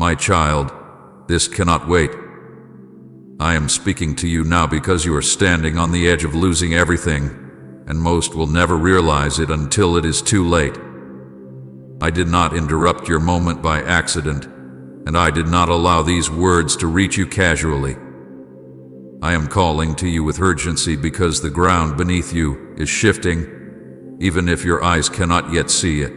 My child, this cannot wait. I am speaking to you now because you are standing on the edge of losing everything, and most will never realize it until it is too late. I did not interrupt your moment by accident, and I did not allow these words to reach you casually. I am calling to you with urgency because the ground beneath you is shifting, even if your eyes cannot yet see it.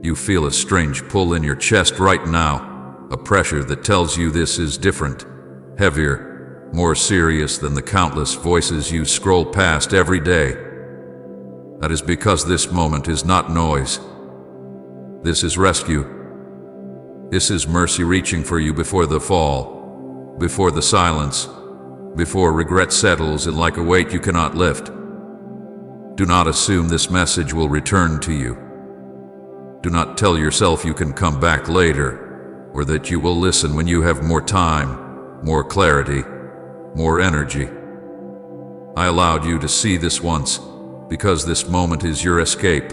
You feel a strange pull in your chest right now, a pressure that tells you this is different, heavier, more serious than the countless voices you scroll past every day. That is because this moment is not noise. This is rescue. This is mercy reaching for you before the fall, before the silence, before regret settles in like a weight you cannot lift. Do not assume this message will return to you. Do not tell yourself you can come back later, or that you will listen when you have more time, more clarity, more energy. I allowed you to see this once, because this moment is your escape,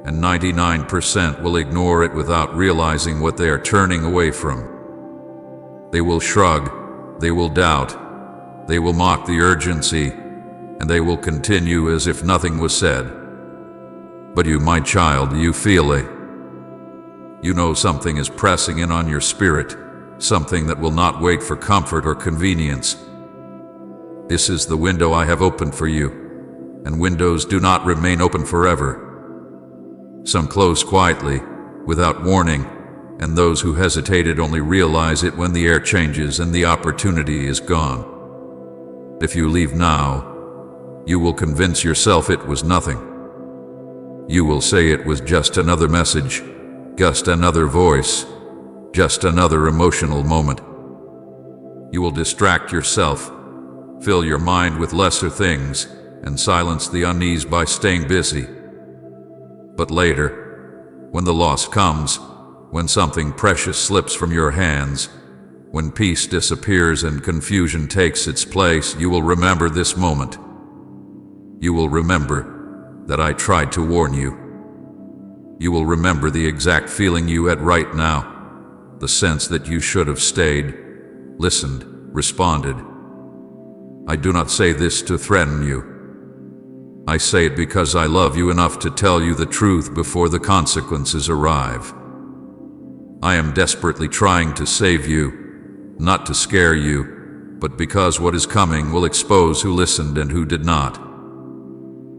and 99% will ignore it without realizing what they are turning away from. They will shrug, they will doubt, they will mock the urgency, and they will continue as if nothing was said. But you, my child, you feel it. You know something is pressing in on your spirit, something that will not wait for comfort or convenience. This is the window I have opened for you, and windows do not remain open forever. Some close quietly, without warning, and those who hesitated only realize it when the air changes and the opportunity is gone. If you leave now, you will convince yourself it was nothing. You will say it was just another message, just another voice, just another emotional moment. You will distract yourself, fill your mind with lesser things, and silence the unease by staying busy. But later, when the loss comes, when something precious slips from your hands, when peace disappears and confusion takes its place, you will remember this moment. You will remember that I tried to warn you. You will remember the exact feeling you had right now, the sense that you should have stayed, listened, responded. I do not say this to threaten you. I say it because I love you enough to tell you the truth before the consequences arrive. I am desperately trying to save you, not to scare you, but because what is coming will expose who listened and who did not.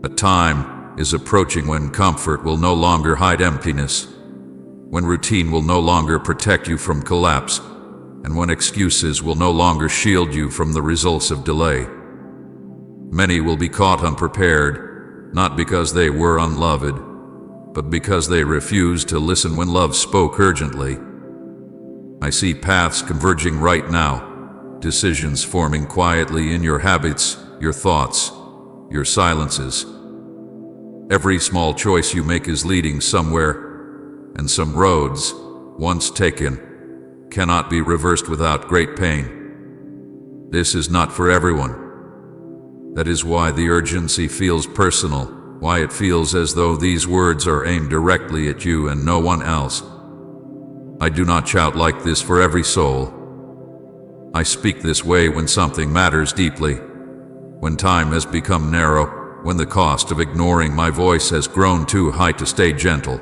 A time is approaching when comfort will no longer hide emptiness, when routine will no longer protect you from collapse, and when excuses will no longer shield you from the results of delay. Many will be caught unprepared, not because they were unloved, but because they refused to listen when love spoke urgently. I see paths converging right now, decisions forming quietly in your habits, your thoughts, your silences. Every small choice you make is leading somewhere, and some roads, once taken, cannot be reversed without great pain. This is not for everyone. That is why the urgency feels personal, why it feels as though these words are aimed directly at you and no one else. I do not shout like this for every soul. I speak this way when something matters deeply, when time has become narrow, when the cost of ignoring my voice has grown too high to stay gentle.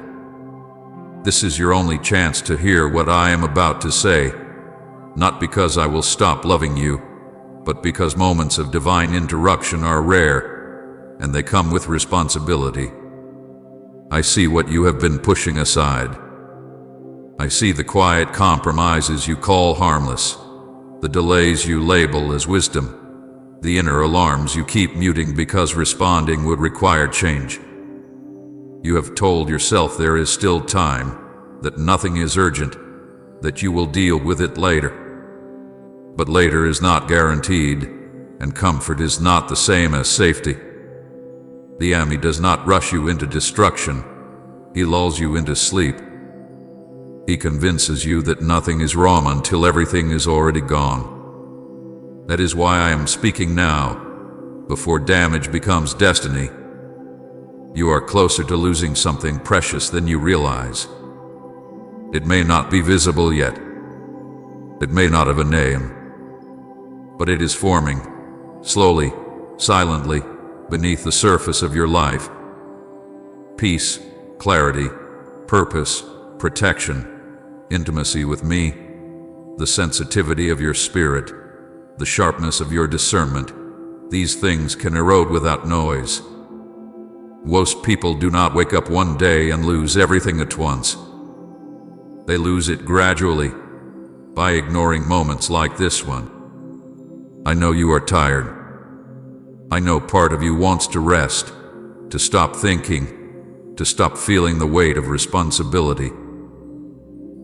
This is your only chance to hear what I am about to say, not because I will stop loving you, but because moments of divine interruption are rare, and they come with responsibility. I see what you have been pushing aside. I see the quiet compromises you call harmless, the delays you label as wisdom, the inner alarms you keep muting because responding would require change. You have told yourself there is still time, that nothing is urgent, that you will deal with it later. But later is not guaranteed, and comfort is not the same as safety. The enemy does not rush you into destruction, he lulls you into sleep. He convinces you that nothing is wrong until everything is already gone. That is why I am speaking now, before damage becomes destiny. You are closer to losing something precious than you realize. It may not be visible yet, It may not have a name, but it is forming, slowly, silently, beneath the surface of your life. Peace, clarity, purpose, protection, intimacy with me, the sensitivity of your spirit, the sharpness of your discernment, these things can erode without noise. Most people do not wake up one day and lose everything at once. They lose it gradually, by ignoring moments like this one. I know you are tired. I know part of you wants to rest, to stop thinking, to stop feeling the weight of responsibility.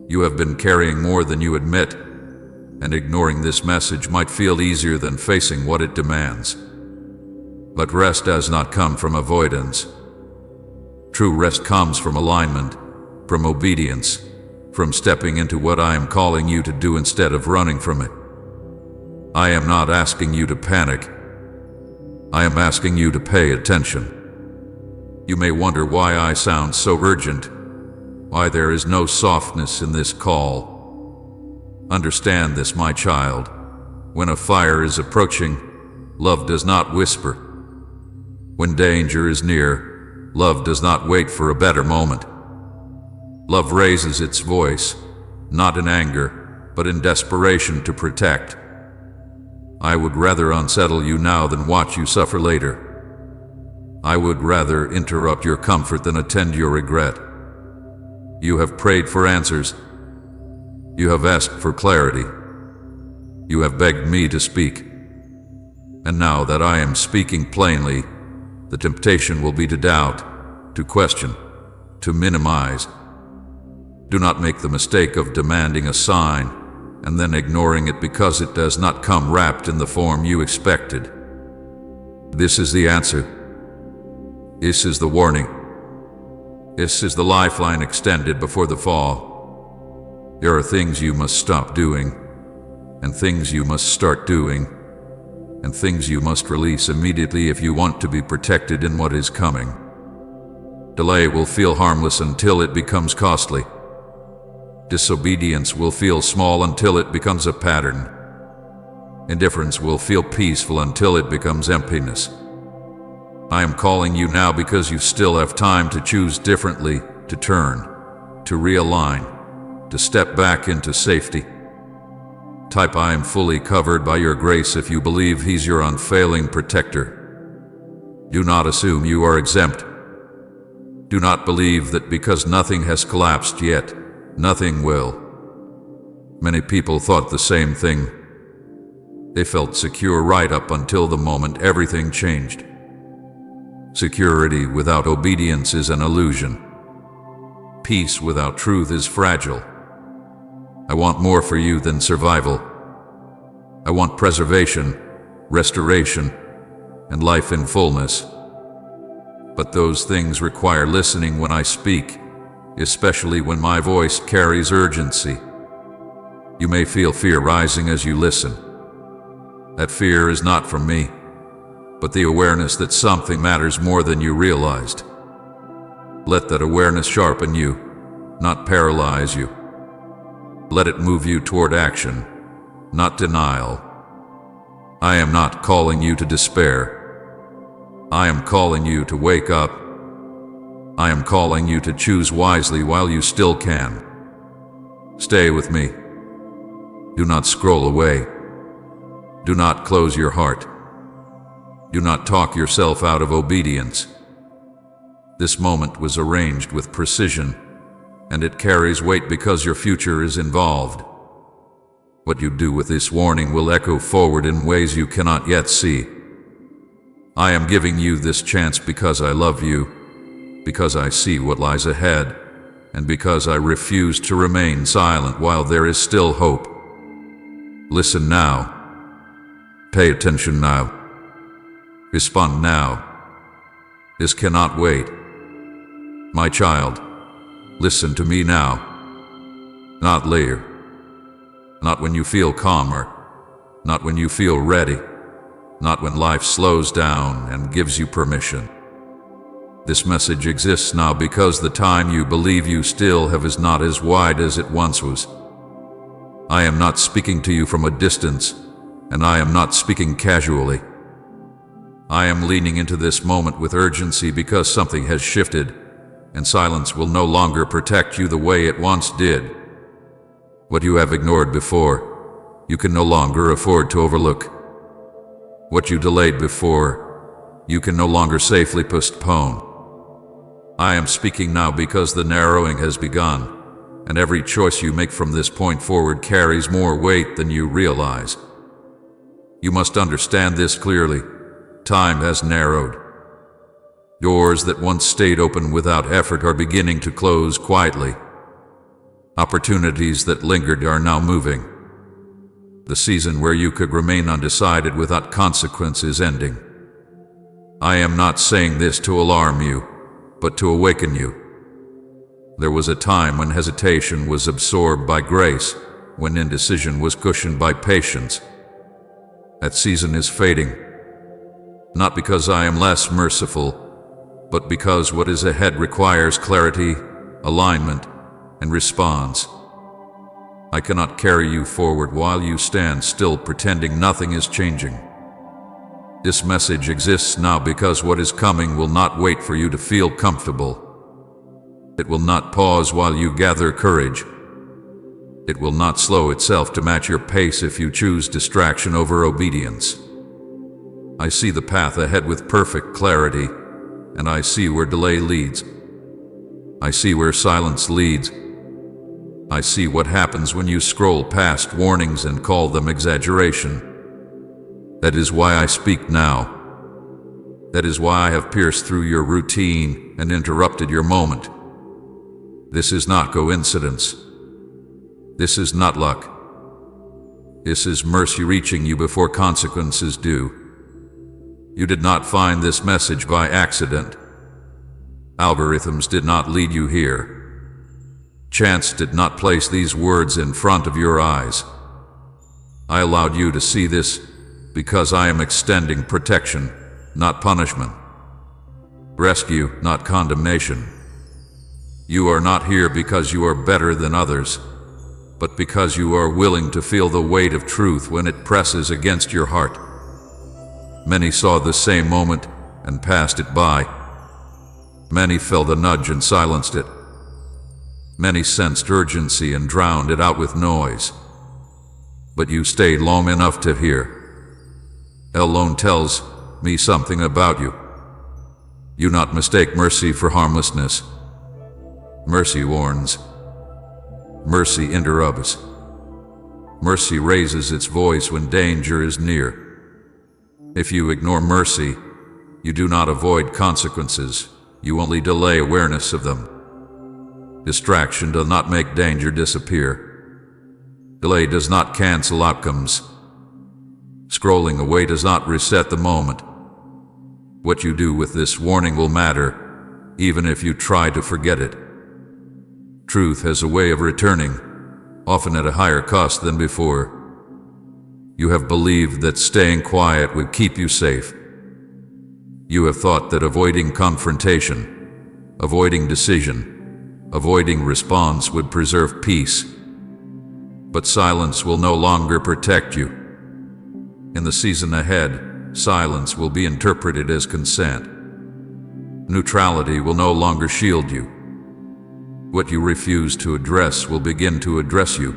You have been carrying more than you admit, and ignoring this message might feel easier than facing what it demands. But rest does not come from avoidance. True rest comes from alignment, from obedience, from stepping into what I am calling you to do instead of running from it. I am not asking you to panic. I am asking you to pay attention. You may wonder why I sound so urgent, why there is no softness in this call. Understand this, my child. When a fire is approaching, love does not whisper. When danger is near, love does not wait for a better moment. Love raises its voice, not in anger, but in desperation to protect. I would rather unsettle you now than watch you suffer later. I would rather interrupt your comfort than attend your regret. You have prayed for answers. You have asked for clarity. You have begged me to speak. And now that I am speaking plainly, the temptation will be to doubt, to question, to minimize. Do not make the mistake of demanding a sign and then ignoring it because it does not come wrapped in the form you expected. This is the answer. This is the warning. This is the lifeline extended before the fall. There are things you must stop doing, and things you must start doing, and things you must release immediately if you want to be protected in what is coming. Delay will feel harmless until it becomes costly. Disobedience will feel small until it becomes a pattern. Indifference will feel peaceful until it becomes emptiness. I am calling you now because you still have time to choose differently, to turn, to realign, to step back into safety. Type I am fully covered by your grace if you believe He's your unfailing protector. Do not assume you are exempt. Do not believe that because nothing has collapsed yet, nothing will. Many people thought the same thing. They felt secure right up until the moment everything changed. Security without obedience is an illusion. Peace without truth is fragile. I want more for you than survival. I want preservation, restoration, and life in fullness. But those things require listening when I speak, especially when my voice carries urgency. You may feel fear rising as you listen. That fear is not from me, but the awareness that something matters more than you realized. Let that awareness sharpen you, not paralyze you. Let it move you toward action, not denial. I am not calling you to despair. I am calling you to wake up. I am calling you to choose wisely while you still can. Stay with me. Do not scroll away. Do not close your heart. Do not talk yourself out of obedience. This moment was arranged with precision, and it carries weight because your future is involved. What you do with this warning will echo forward in ways you cannot yet see. I am giving you this chance because I love you, because I see what lies ahead, and because I refuse to remain silent while there is still hope. Listen now. Pay attention now. Respond now. This cannot wait. My child, listen to me now. Not later. Not when you feel calmer. Not when you feel ready. Not when life slows down and gives you permission. This message exists now because the time you believe you still have is not as wide as it once was. I am not speaking to you from a distance, and I am not speaking casually. I am leaning into this moment with urgency because something has shifted, and silence will no longer protect you the way it once did. What you have ignored before, you can no longer afford to overlook. What you delayed before, you can no longer safely postpone. I am speaking now because the narrowing has begun, and every choice you make from this point forward carries more weight than you realize. You must understand this clearly. Time has narrowed. Doors that once stayed open without effort are beginning to close quietly. Opportunities that lingered are now moving. The season where you could remain undecided without consequence is ending. I am not saying this to alarm you, but to awaken you. There was a time when hesitation was absorbed by grace, when indecision was cushioned by patience. That season is fading. Not because I am less merciful, but because what is ahead requires clarity, alignment, and response. I cannot carry you forward while you stand still pretending nothing is changing. This message exists now because what is coming will not wait for you to feel comfortable. It will not pause while you gather courage. It will not slow itself to match your pace if you choose distraction over obedience. I see the path ahead with perfect clarity, and I see where delay leads. I see where silence leads. I see what happens when you scroll past warnings and call them exaggeration. That is why I speak now. That is why I have pierced through your routine and interrupted your moment. This is not coincidence. This is not luck. This is mercy reaching you before consequences do. You did not find this message by accident. Algorithms did not lead you here. Chance did not place these words in front of your eyes. I allowed you to see this because I am extending protection, not punishment. Rescue, not condemnation. You are not here because you are better than others, but because you are willing to feel the weight of truth when it presses against your heart. Many saw the same moment and passed it by. Many felt the nudge and silenced it. Many sensed urgency and drowned it out with noise. But you stayed long enough to hear. Alone tells me something about you. You not mistake mercy for harmlessness. Mercy warns. Mercy interrupts. Mercy raises its voice when danger is near. If you ignore mercy, you do not avoid consequences, you only delay awareness of them. Distraction does not make danger disappear. Delay does not cancel outcomes. Scrolling away does not reset the moment. What you do with this warning will matter, even if you try to forget it. Truth has a way of returning, often at a higher cost than before. You have believed that staying quiet would keep you safe. You have thought that avoiding confrontation, avoiding decision, avoiding response would preserve peace. But silence will no longer protect you. In the season ahead, silence will be interpreted as consent. Neutrality will no longer shield you. What you refuse to address will begin to address you.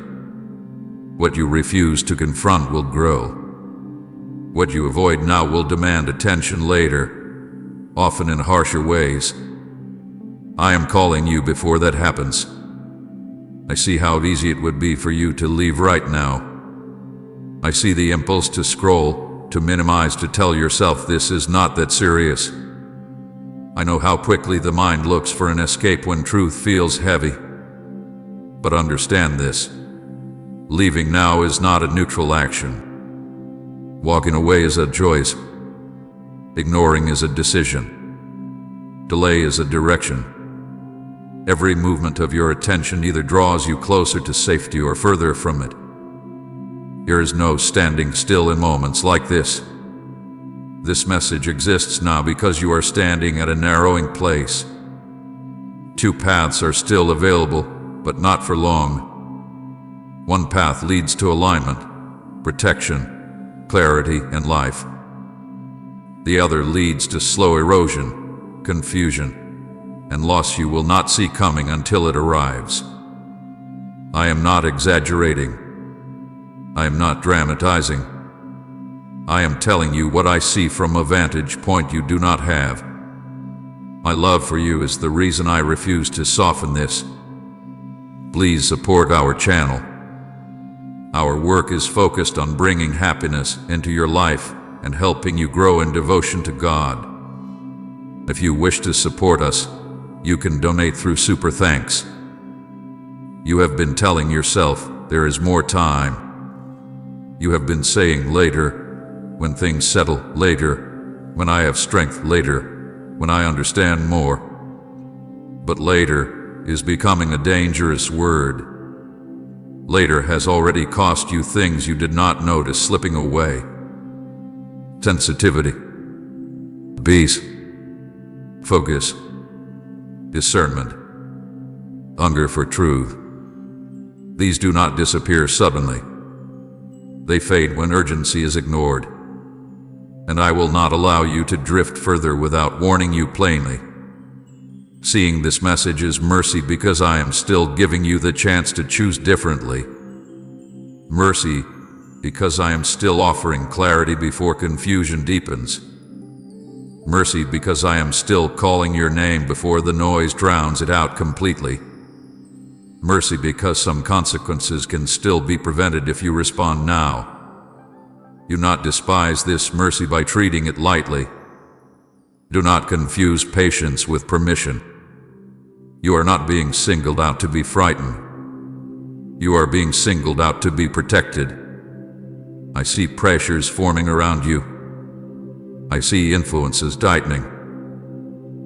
What you refuse to confront will grow. What you avoid now will demand attention later, often in harsher ways. I am calling you before that happens. I see how easy it would be for you to leave right now. I see the impulse to scroll, to minimize, to tell yourself this is not that serious. I know how quickly the mind looks for an escape when truth feels heavy. But understand this. Leaving now is not a neutral action. Walking away is a choice. Ignoring is a decision. Delay is a direction. Every movement of your attention either draws you closer to safety or further from it. There is no standing still in moments like this. This message exists now because you are standing at a narrowing place. Two paths are still available, but not for long. One path leads to alignment, protection, clarity, and life. The other leads to slow erosion, confusion, and loss you will not see coming until it arrives. I am not exaggerating. I am not dramatizing. I am telling you what I see from a vantage point you do not have. My love for you is the reason I refuse to soften this. Please support our channel. Our work is focused on bringing happiness into your life and helping you grow in devotion to God. If you wish to support us, you can donate through Super Thanks. You have been telling yourself there is more time. You have been saying later, when things settle, later, when I have strength, later, when I understand more. But later is becoming a dangerous word. Later has already cost you things you did not notice slipping away. Sensitivity, peace, focus, discernment, hunger for truth. These do not disappear suddenly. They fade when urgency is ignored. And I will not allow you to drift further without warning you plainly. Seeing this message is mercy because I am still giving you the chance to choose differently. Mercy because I am still offering clarity before confusion deepens. Mercy because I am still calling your name before the noise drowns it out completely. Mercy because some consequences can still be prevented if you respond now. Do not despise this mercy by treating it lightly. Do not confuse patience with permission. You are not being singled out to be frightened. You are being singled out to be protected. I see pressures forming around you. I see influences tightening.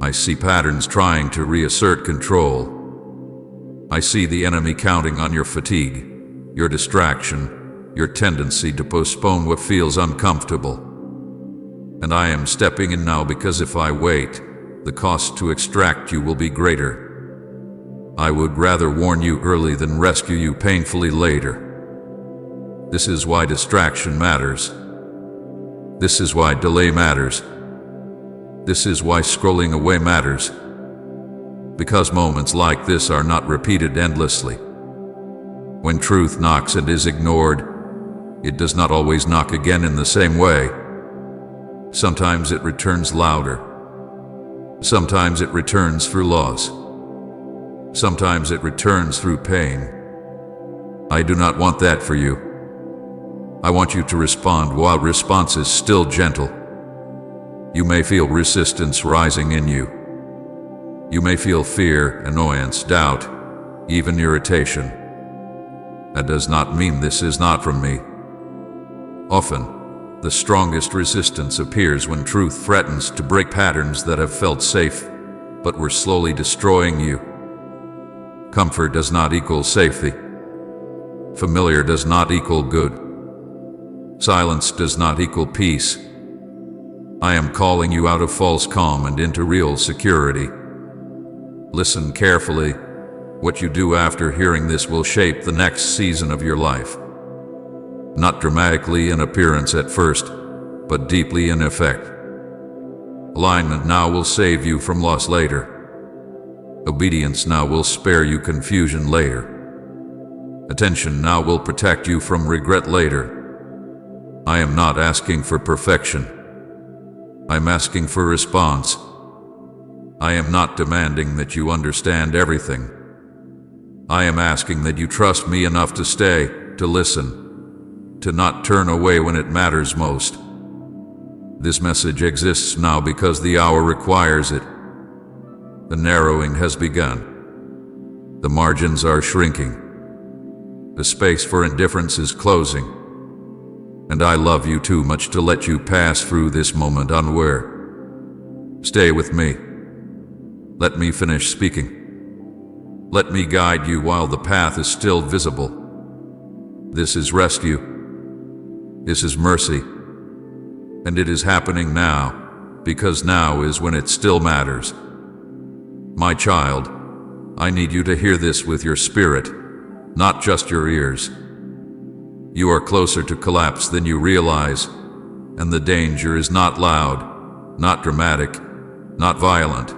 I see patterns trying to reassert control. I see the enemy counting on your fatigue, your distraction, your tendency to postpone what feels uncomfortable. And I am stepping in now because if I wait, the cost to extract you will be greater. I would rather warn you early than rescue you painfully later. This is why distraction matters. This is why delay matters. This is why scrolling away matters. Because moments like this are not repeated endlessly. When truth knocks and is ignored, it does not always knock again in the same way. Sometimes it returns louder. Sometimes it returns through loss. Sometimes it returns through pain. I do not want that for you. I want you to respond while response is still gentle. You may feel resistance rising in you. You may feel fear, annoyance, doubt, even irritation. That does not mean this is not from me. Often, the strongest resistance appears when truth threatens to break patterns that have felt safe, but were slowly destroying you. Comfort does not equal safety. Familiar does not equal good. Silence does not equal peace. I am calling you out of false calm and into real security. Listen carefully. What you do after hearing this will shape the next season of your life. Not dramatically in appearance at first, but deeply in effect. Alignment now will save you from loss later. Obedience now will spare you confusion later. Attention now will protect you from regret later. I am not asking for perfection. I'm asking for response. I am not demanding that you understand everything. I am asking that you trust me enough to stay, to listen, to not turn away when it matters most. This message exists now because the hour requires it. The narrowing has begun. The margins are shrinking. The space for indifference is closing. And I love you too much to let you pass through this moment unaware. Stay with me. Let me finish speaking. Let me guide you while the path is still visible. This is rescue. This is mercy. And it is happening now, because now is when it still matters. My child, I need you to hear this with your spirit, not just your ears. You are closer to collapse than you realize, and the danger is not loud, not dramatic, not violent.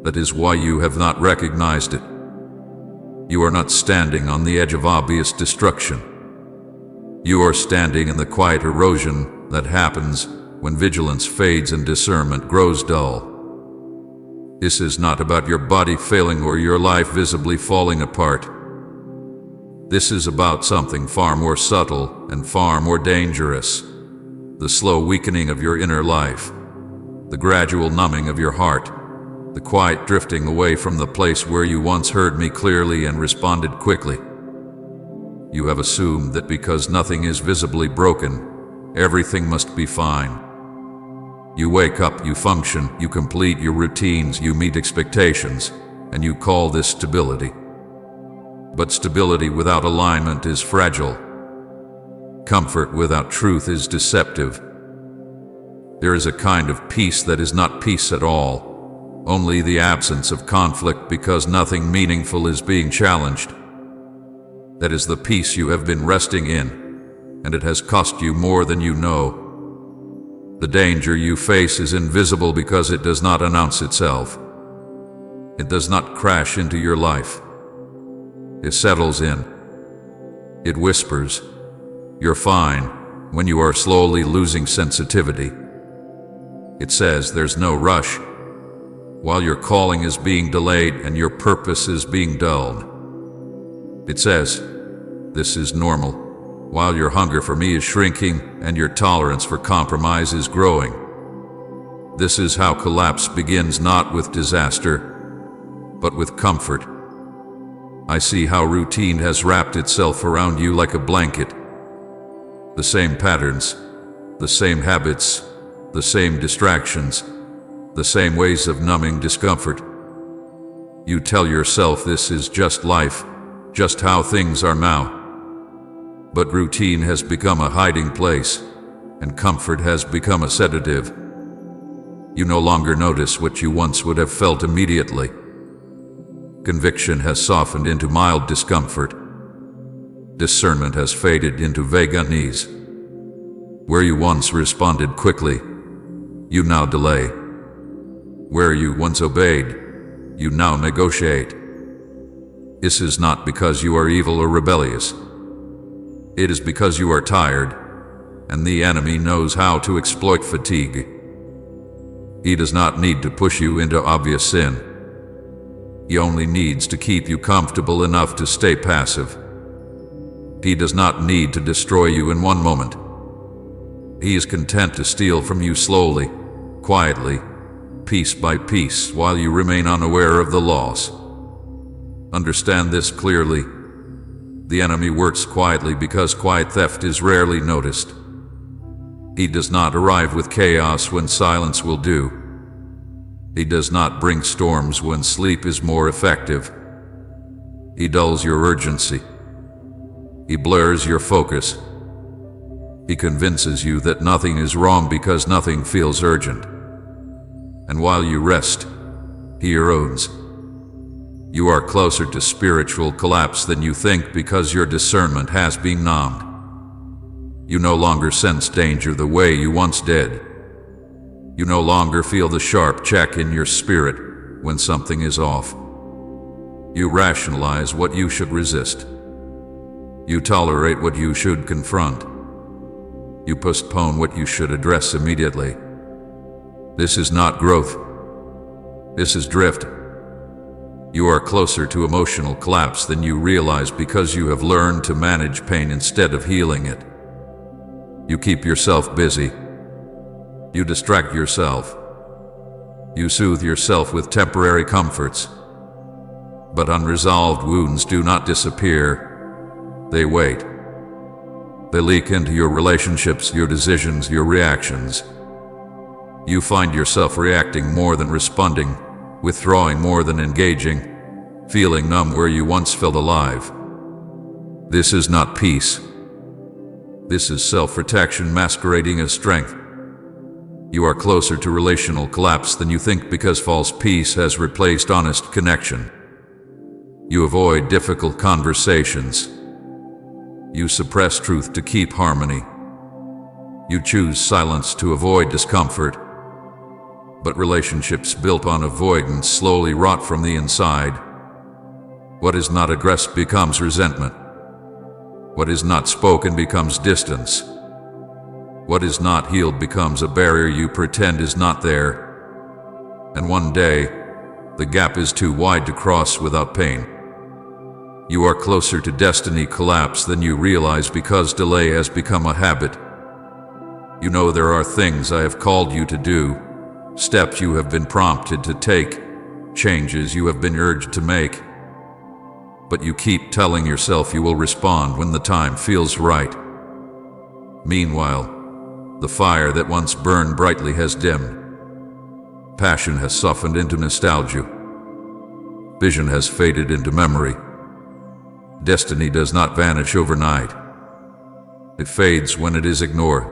That is why you have not recognized it. You are not standing on the edge of obvious destruction. You are standing in the quiet erosion that happens when vigilance fades and discernment grows dull. This is not about your body failing or your life visibly falling apart. This is about something far more subtle and far more dangerous. The slow weakening of your inner life, the gradual numbing of your heart, the quiet drifting away from the place where you once heard me clearly and responded quickly. You have assumed that because nothing is visibly broken, everything must be fine. You wake up, you function, you complete your routines, you meet expectations, and you call this stability. But stability without alignment is fragile. Comfort without truth is deceptive. There is a kind of peace that is not peace at all, only the absence of conflict because nothing meaningful is being challenged. That is the peace you have been resting in, and it has cost you more than you know. The danger you face is invisible because it does not announce itself. It does not crash into your life. It settles in. It whispers, "You're fine," when you are slowly losing sensitivity. It says there's no rush, while your calling is being delayed and your purpose is being dulled. It says, "This is normal," while your hunger for me is shrinking and your tolerance for compromise is growing. This is how collapse begins, not with disaster, but with comfort. I see how routine has wrapped itself around you like a blanket. The same patterns, the same habits, the same distractions, the same ways of numbing discomfort. You tell yourself this is just life, just how things are now. But routine has become a hiding place, and comfort has become a sedative. You no longer notice what you once would have felt immediately. Conviction has softened into mild discomfort. Discernment has faded into vague unease. Where you once responded quickly, you now delay. Where you once obeyed, you now negotiate. This is not because you are evil or rebellious. It is because you are tired, and the enemy knows how to exploit fatigue. He does not need to push you into obvious sin. He only needs to keep you comfortable enough to stay passive. He does not need to destroy you in one moment. He is content to steal from you slowly, quietly, piece by piece, while you remain unaware of the loss. Understand this clearly. The enemy works quietly because quiet theft is rarely noticed. He does not arrive with chaos when silence will do. He does not bring storms when sleep is more effective. He dulls your urgency. He blurs your focus. He convinces you that nothing is wrong because nothing feels urgent. And while you rest, he erodes. You are closer to spiritual collapse than you think because your discernment has been numbed. You no longer sense danger the way you once did. You no longer feel the sharp check in your spirit when something is off. You rationalize what you should resist. You tolerate what you should confront. You postpone what you should address immediately. This is not growth. This is drift. You are closer to emotional collapse than you realize because you have learned to manage pain instead of healing it. You keep yourself busy. You distract yourself. You soothe yourself with temporary comforts. But unresolved wounds do not disappear. They wait. They leak into your relationships, your decisions, your reactions. You find yourself reacting more than responding, withdrawing more than engaging, feeling numb where you once felt alive. This is not peace. This is self-protection masquerading as strength. You are closer to relational collapse than you think because false peace has replaced honest connection. You avoid difficult conversations. You suppress truth to keep harmony. You choose silence to avoid discomfort. But relationships built on avoidance slowly rot from the inside. What is not addressed becomes resentment. What is not spoken becomes distance. What is not healed becomes a barrier you pretend is not there. And one day, the gap is too wide to cross without pain. You are closer to destiny collapse than you realize because delay has become a habit. You know there are things I have called you to do, steps you have been prompted to take, changes you have been urged to make. But you keep telling yourself you will respond when the time feels right. Meanwhile, the fire that once burned brightly has dimmed. Passion has softened into nostalgia. Vision has faded into memory. Destiny does not vanish overnight. It fades when it is ignored.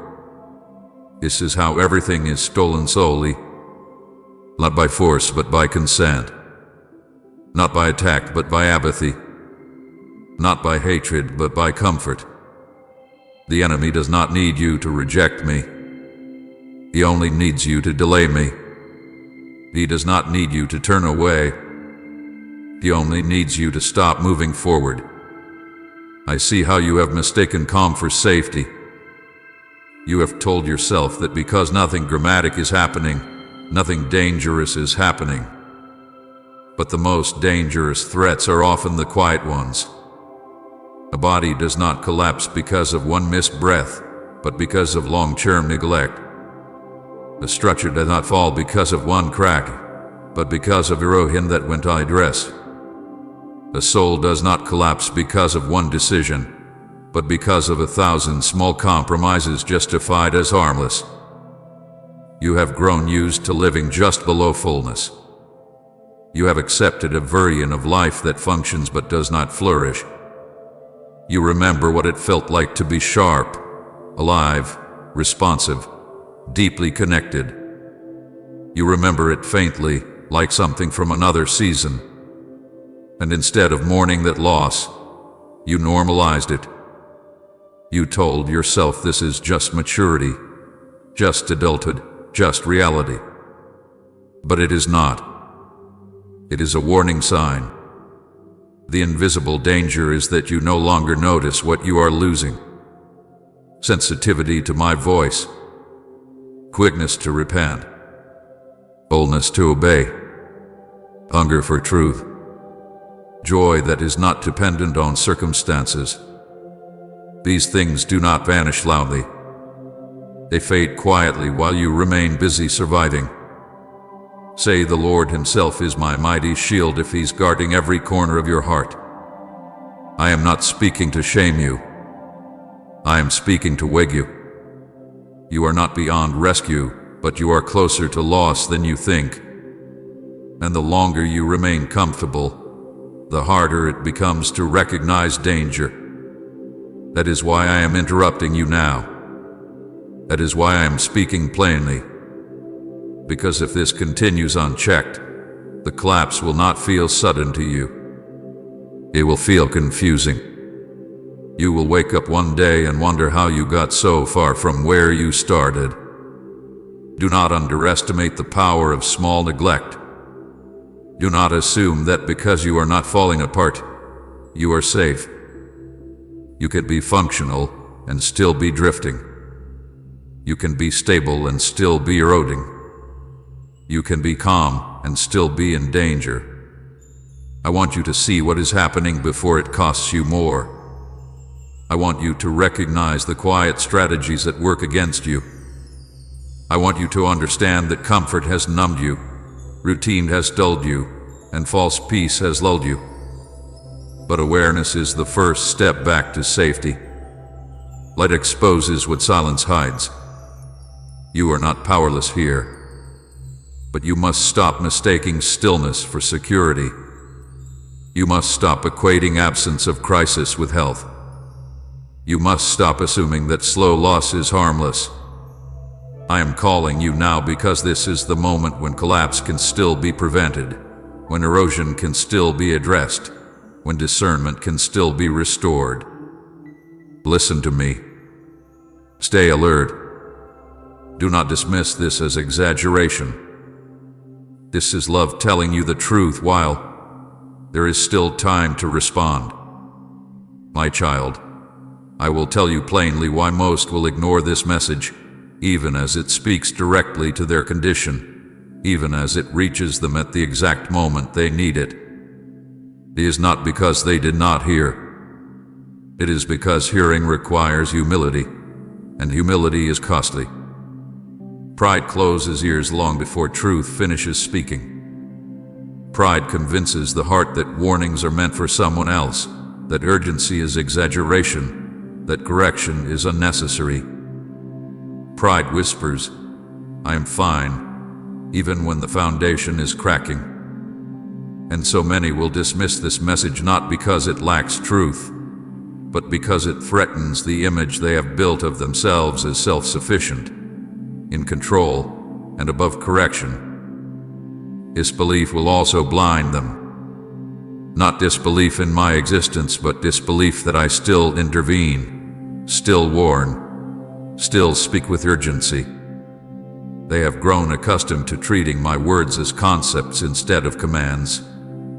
This is how everything is stolen solely, not by force but by consent, not by attack but by apathy, not by hatred but by comfort. The enemy does not need you to reject me. He only needs you to delay me. He does not need you to turn away. He only needs you to stop moving forward. I see how you have mistaken calm for safety. You have told yourself that because nothing dramatic is happening, nothing dangerous is happening. But the most dangerous threats are often the quiet ones. A body does not collapse because of one missed breath, but because of long-term neglect. A structure does not fall because of one crack, but because of erosion that went unaddressed. A soul does not collapse because of one decision, but because of 1,000 small compromises justified as harmless. You have grown used to living just below fullness. You have accepted a version of life that functions but does not flourish. You remember what it felt like to be sharp, alive, responsive, deeply connected. You remember it faintly, like something from another season. And instead of mourning that loss, you normalized it. You told yourself this is just maturity, just adulthood, just reality. But it is not. It is a warning sign. The invisible danger is that you no longer notice what you are losing. Sensitivity to my voice, quickness to repent, boldness to obey, hunger for truth, joy that is not dependent on circumstances. These things do not vanish loudly. They fade quietly while you remain busy surviving. Say the Lord himself is my mighty shield if he's guarding every corner of your heart. I am not speaking to shame you. I am speaking to wake you. You are not beyond rescue, but you are closer to loss than you think. And the longer you remain comfortable, the harder it becomes to recognize danger. That is why I am interrupting you now. That is why I am speaking plainly. Because if this continues unchecked, the collapse will not feel sudden to you. It will feel confusing. You will wake up one day and wonder how you got so far from where you started. Do not underestimate the power of small neglect. Do not assume that because you are not falling apart, you are safe. You can be functional and still be drifting. You can be stable and still be eroding. You can be calm and still be in danger. I want you to see what is happening before it costs you more. I want you to recognize the quiet strategies that work against you. I want you to understand that comfort has numbed you, routine has dulled you, and false peace has lulled you. But awareness is the first step back to safety. Light exposes what silence hides. You are not powerless here. But you must stop mistaking stillness for security. You must stop equating absence of crisis with health. You must stop assuming that slow loss is harmless. I am calling you now because this is the moment when collapse can still be prevented, when erosion can still be addressed, when discernment can still be restored. Listen to me. Stay alert. Do not dismiss this as exaggeration. This is love telling you the truth while there is still time to respond. My child, I will tell you plainly why most will ignore this message, even as it speaks directly to their condition, even as it reaches them at the exact moment they need it. It is not because they did not hear. It is because hearing requires humility, and humility is costly. Pride closes ears long before truth finishes speaking. Pride convinces the heart that warnings are meant for someone else, that urgency is exaggeration, that correction is unnecessary. Pride whispers, "I am fine," even when the foundation is cracking. And so many will dismiss this message not because it lacks truth, but because it threatens the image they have built of themselves as self-sufficient, in control, and above correction. Disbelief will also blind them. Not disbelief in my existence, but disbelief that I still intervene, still warn, still speak with urgency. They have grown accustomed to treating my words as concepts instead of commands,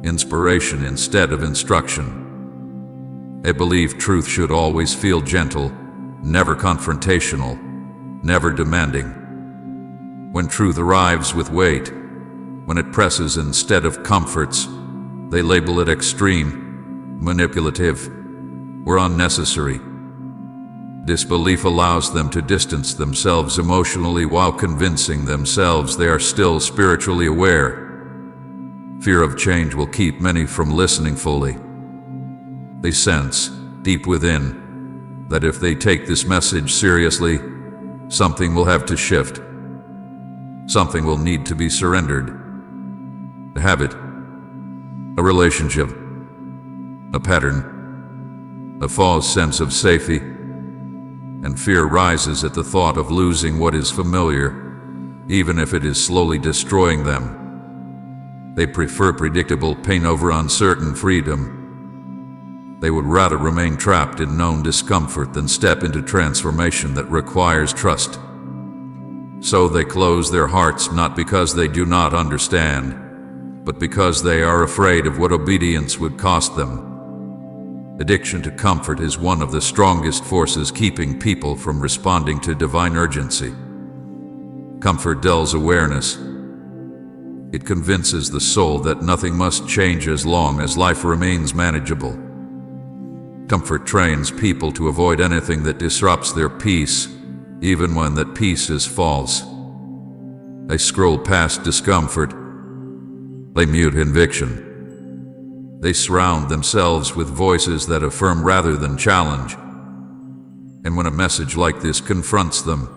inspiration instead of instruction. They believe truth should always feel gentle, never confrontational, never demanding. When truth arrives with weight, when it presses instead of comforts, they label it extreme, manipulative, or unnecessary. Disbelief allows them to distance themselves emotionally while convincing themselves they are still spiritually aware. Fear of change will keep many from listening fully. They sense, deep within, that if they take this message seriously, something will have to shift. Something will need to be surrendered. A habit, a relationship, a pattern, a false sense of safety, and fear rises at the thought of losing what is familiar, even if it is slowly destroying them. They prefer predictable pain over uncertain freedom. They would rather remain trapped in known discomfort than step into transformation that requires trust. So they close their hearts not because they do not understand, but because they are afraid of what obedience would cost them. Addiction to comfort is one of the strongest forces keeping people from responding to divine urgency. Comfort dulls awareness. It convinces the soul that nothing must change as long as life remains manageable. Comfort trains people to avoid anything that disrupts their peace, even when that peace is false. They scroll past discomfort. They mute conviction. They surround themselves with voices that affirm rather than challenge. And when a message like this confronts them,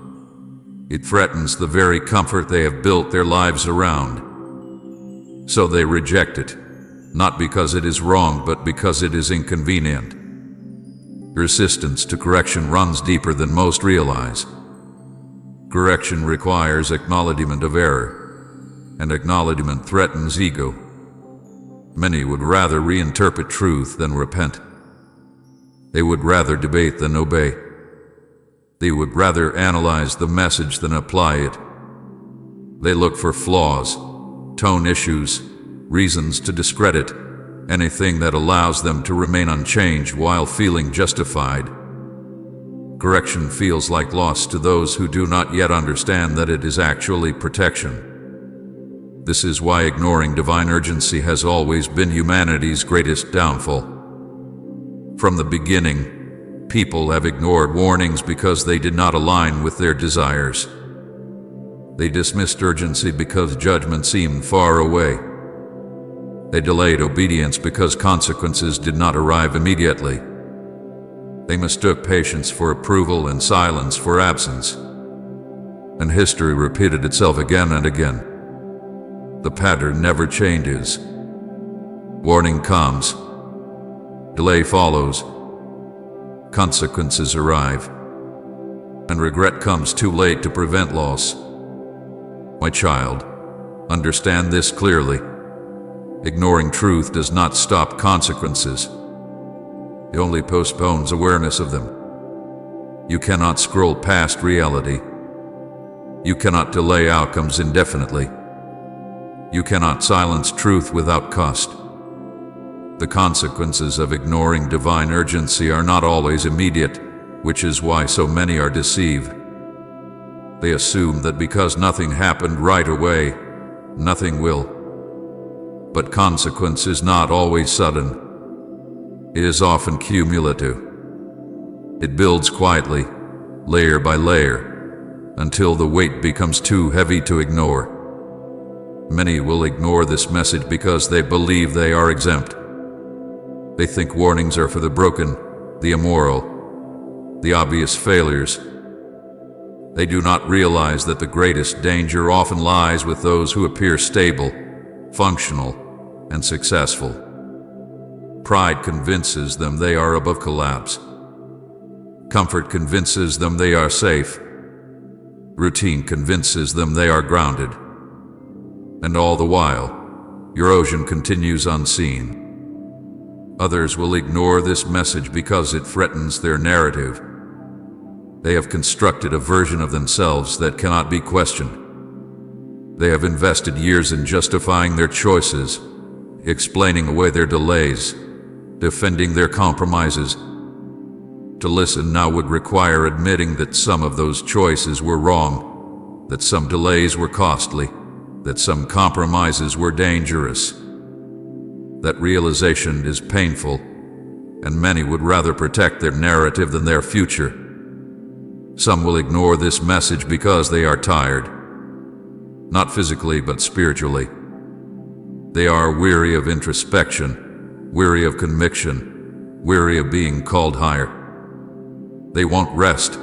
it threatens the very comfort they have built their lives around. So they reject it, not because it is wrong, but because it is inconvenient. Resistance to correction runs deeper than most realize. Correction requires acknowledgement of error, and acknowledgement threatens ego. Many would rather reinterpret truth than repent. They would rather debate than obey. They would rather analyze the message than apply it. They look for flaws, tone issues, reasons to discredit, anything that allows them to remain unchanged while feeling justified. Correction feels like loss to those who do not yet understand that it is actually protection. This is why ignoring divine urgency has always been humanity's greatest downfall. From the beginning, people have ignored warnings because they did not align with their desires. They dismissed urgency because judgment seemed far away. They delayed obedience because consequences did not arrive immediately. They mistook patience for approval and silence for absence. And history repeated itself again and again. The pattern never changes. Warning comes. Delay follows. Consequences arrive. And regret comes too late to prevent loss. My child, understand this clearly. Ignoring truth does not stop consequences. It only postpones awareness of them. You cannot scroll past reality. You cannot delay outcomes indefinitely. You cannot silence truth without cost. The consequences of ignoring divine urgency are not always immediate, which is why so many are deceived. They assume that because nothing happened right away, nothing will. But consequence is not always sudden. It is often cumulative. It builds quietly, layer by layer, until the weight becomes too heavy to ignore. Many will ignore this message because they believe they are exempt. They think warnings are for the broken, the immoral, the obvious failures. They do not realize that the greatest danger often lies with those who appear stable, functional, and successful. Pride convinces them they are above collapse. Comfort convinces them they are safe. Routine convinces them they are grounded. And all the while, erosion continues unseen. Others will ignore this message because it threatens their narrative. They have constructed a version of themselves that cannot be questioned. They have invested years in justifying their choices, explaining away their delays, defending their compromises. To listen now would require admitting that some of those choices were wrong, that some delays were costly, that some compromises were dangerous. That realization is painful, and many would rather protect their narrative than their future. Some will ignore this message because they are tired, not physically but spiritually. They are weary of introspection, weary of conviction, weary of being called higher. They won't rest,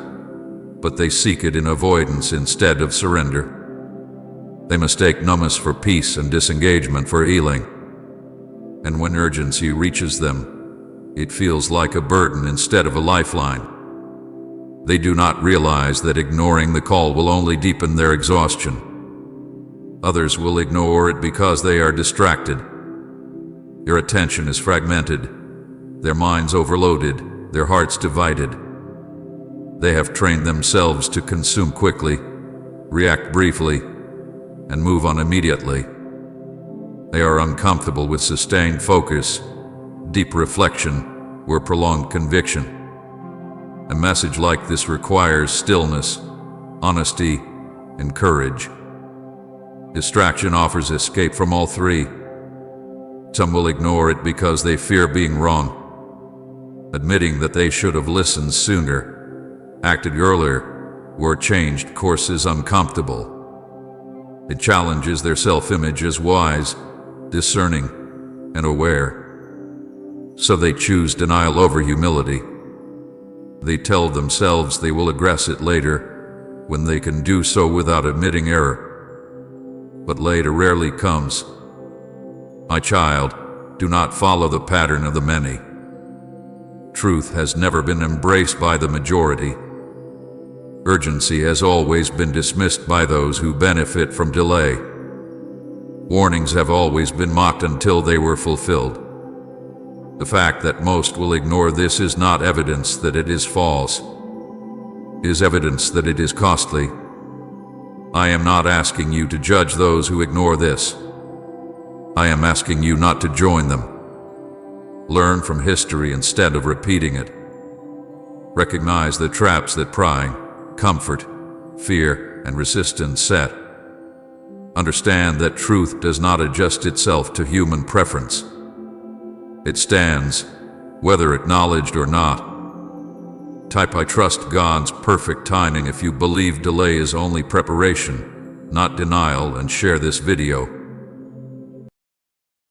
but they seek it in avoidance instead of surrender. They mistake numbness for peace and disengagement for healing. And when urgency reaches them, it feels like a burden instead of a lifeline. They do not realize that ignoring the call will only deepen their exhaustion. Others will ignore it because they are distracted. Their attention is fragmented, their minds overloaded, their hearts divided. They have trained themselves to consume quickly, react briefly, and move on immediately. They are uncomfortable with sustained focus, deep reflection, or prolonged conviction. A message like this requires stillness, honesty, and courage. Distraction offers escape from all three. Some will ignore it because they fear being wrong, admitting that they should have listened sooner, acted earlier, or changed course is uncomfortable. It challenges their self-image as wise, discerning, and aware. So they choose denial over humility. They tell themselves they will address it later, when they can do so without admitting error. But later rarely comes. My child, do not follow the pattern of the many. Truth has never been embraced by the majority. Urgency has always been dismissed by those who benefit from delay. Warnings have always been mocked until they were fulfilled. The fact that most will ignore this is not evidence that it is false. It is evidence that it is costly. I am not asking you to judge those who ignore this. I am asking you not to join them. Learn from history instead of repeating it. Recognize the traps that pride, comfort, fear, and resistance set. Understand that truth does not adjust itself to human preference. It stands, whether acknowledged or not. Type "I trust God's perfect timing" if you believe delay is only preparation, not denial, and share this video.